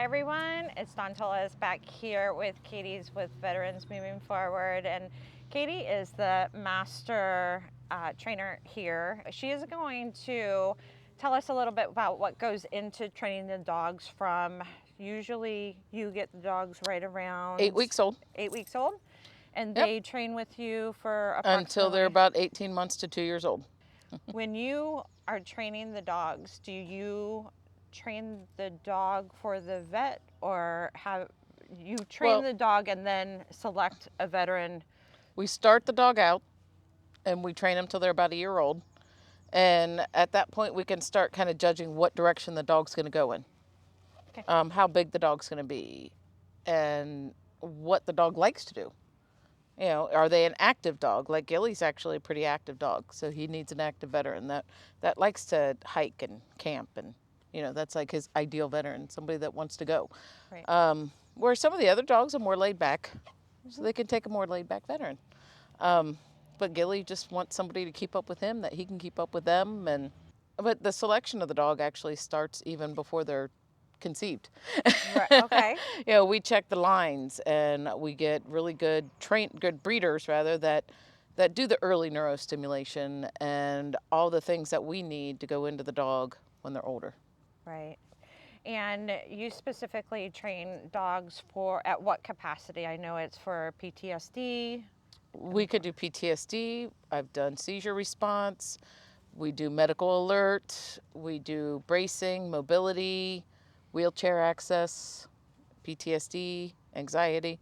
Hi everyone, it's Dontella's back here with Katie's with Veterans Moving Forward, and Katie is the master trainer here. She is going to tell us a little bit about what goes into training the dogs from, usually you get the dogs right around 8 weeks old. 8 weeks old, and Yep. they train with you for Until they're approximately. about 18 months to 2 years old. When you are training the dogs, do you train the dog for the vet, or have you train Well, the dog and then select a veteran? we start the dog out and we train them till they're about a year old. And at that point, we can start kind of judging what direction the dog's going to go in, Okay. how big the dog's going to be, and what the dog likes to do. You know, are they an active dog? Like Gilly's actually a pretty active dog, so he needs an active veteran that likes to hike and camp, and that's like his ideal veteran, somebody that wants to go. Right. Where some of the other dogs are more laid back, so they can take a more laid back veteran. But Gilly just wants somebody to keep up with him, that he can keep up with them, but the selection of the dog actually starts even before they're conceived. Right. Okay. We check the lines, and we get really good breeders rather that do the early neurostimulation and all the things that we need to go into the dog when they're older. Right. And you specifically train dogs for at what capacity? I know it's for PTSD. We could do PTSD. I've done seizure response. We do medical alert. We do bracing, mobility, wheelchair access, PTSD, anxiety.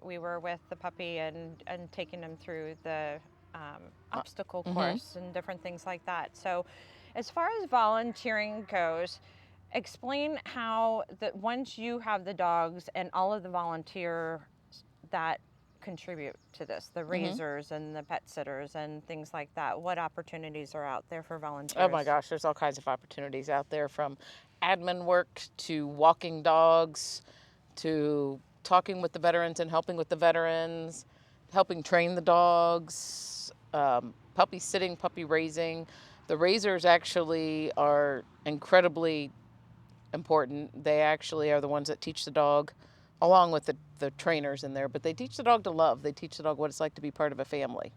We were with the puppy and taking them through the obstacle Mm-hmm. course and different things like that. So, as far as volunteering goes, explain how that once you have the dogs and all of the volunteers that contribute to this, the raisers and the pet sitters and things like that, what opportunities are out there for volunteers? Oh my gosh, there's all kinds of opportunities out there, from admin work to walking dogs to talking with the veterans and helping with the veterans, helping train the dogs, puppy sitting, puppy raising. The raisers actually are incredibly important. They actually are the ones that teach the dog, along with the trainers in there, but they teach the dog to love. They teach the dog what it's like to be part of a family.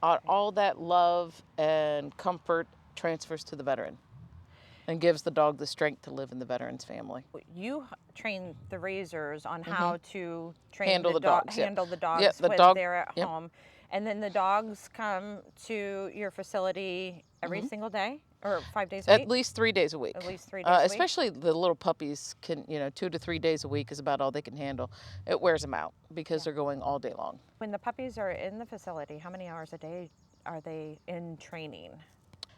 All that love and comfort transfers to the veteran and gives the dog the strength to live in the veteran's family. You train the raisers on how to train Handle the dogs, yep. handle the dogs Yep, the when dog- they're at yep. home, and then the dogs come to your facility every single day or 5 days a At week. least 3 days a week. At least 3 days a week. Especially the little puppies can, 2 to 3 days a week is about all they can handle. It wears them out because they're going all day long. When the puppies are in the facility, how many hours a day are they in training?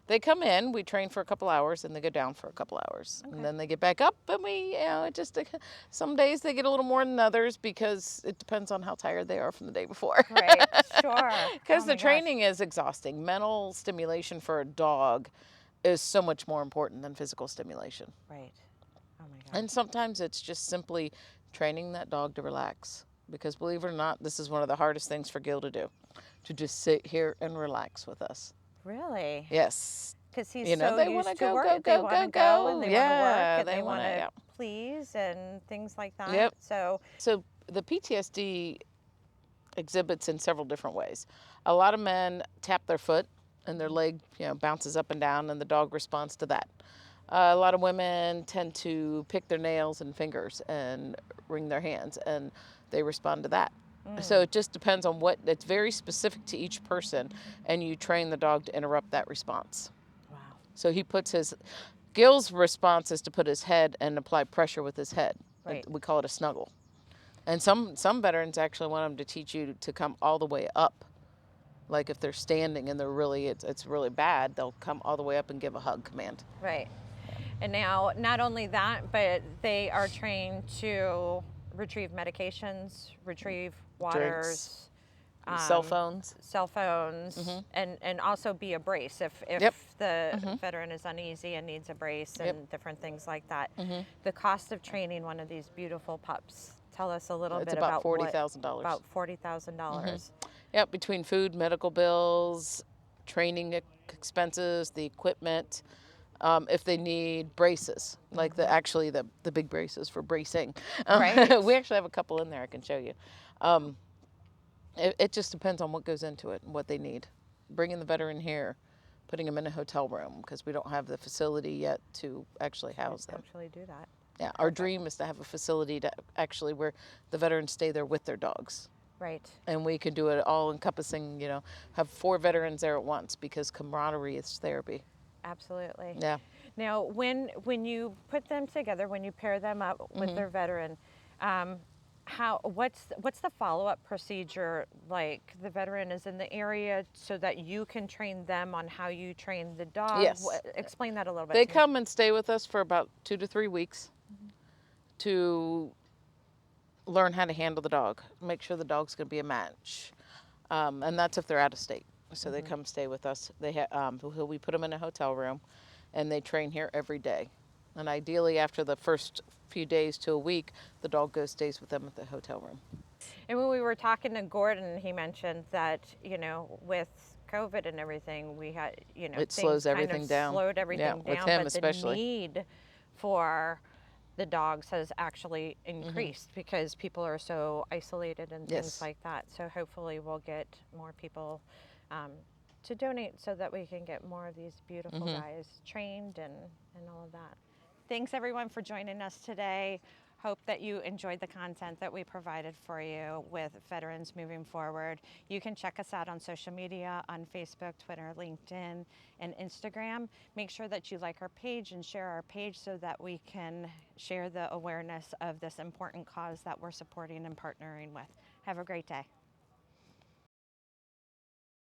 They come in, we train for a couple hours, and they go down for a couple hours. Okay. And then they get back up, and some days they get a little more than others because it depends on how tired they are from the day before. Right, sure. Because Oh the my gosh. training is exhausting. Mental stimulation for a dog is so much more important than physical stimulation. Right. Oh my gosh. And sometimes it's just simply training that dog to relax. Because believe it or not, this is one of the hardest things for Gil to do, to just sit here and relax with us. Really? Yes. Because he's They so want used to to go, work. go, They go, want to go, go and go. they Yeah, want to work and they they want want to to. please and things like that. Yep. So The PTSD exhibits in several different ways. A lot of men tap their foot and their leg, bounces up and down, and the dog responds to that. A lot of women tend to pick their nails and fingers and wring their hands, and they respond to that. So it just depends on it's very specific to each person, and you train the dog to interrupt that response. wow. So Gil's response is to put his head and apply pressure with his head. Right. We call it a snuggle. And some veterans actually want them to teach you to come all the way up. Like if they're standing and it's really bad, they'll come all the way up and give a hug command. Right. And now, not only that, but they are trained to retrieve medications, retrieve waters, Cell phones. and also be a brace if Yep. the veteran is uneasy and needs a brace and Yep. different things like that. The cost of training one of these beautiful pups. Tell us a little It's bit about about $40,000. About $40,000. Yep, between food, medical bills, training expenses, the equipment, If they need braces, like actually the big braces for bracing. Right. We actually have a couple in there I can show you. Um, it just depends on what goes into it and what they need. Bringing the veteran here, putting them in a hotel room because we don't have the facility yet to actually house them. Actually do that. Yeah, our dream is to have a facility to actually where the veterans stay there with their dogs. Right. And we can do it all encompassing, have 4 veterans there at once because camaraderie is therapy. Absolutely. Yeah. Now, when you put them together, when you pair them up with their veteran, what's the follow-up procedure like? The veteran is in the area so that you can train them on how you train the dog. Yes. Explain that a little bit. They to me. come and stay with us for about 2 to 3 weeks to learn how to handle the dog, make sure the dog's going to be a match. And that's if they're out of state. So they come stay with us. We put them in a hotel room and they train here every day. And ideally, after the first few days to a week, the dog stays with them at the hotel room. And when we were talking to Gordon, he mentioned that, with COVID and everything, we had, It things slows kind everything of down. slowed everything Yeah, down. with him but especially. the need for the dogs has actually increased because people are so isolated and things Yes. like that. So hopefully we'll get more people to donate so that we can get more of these beautiful guys trained and all of that. Thanks everyone for joining us today. Hope that you enjoyed the content that we provided for you with Veterans Moving Forward. You can check us out on social media on Facebook, Twitter, LinkedIn, and Instagram. Make sure that you like our page and share our page so that we can share the awareness of this important cause that we're supporting and partnering with. Have a great day.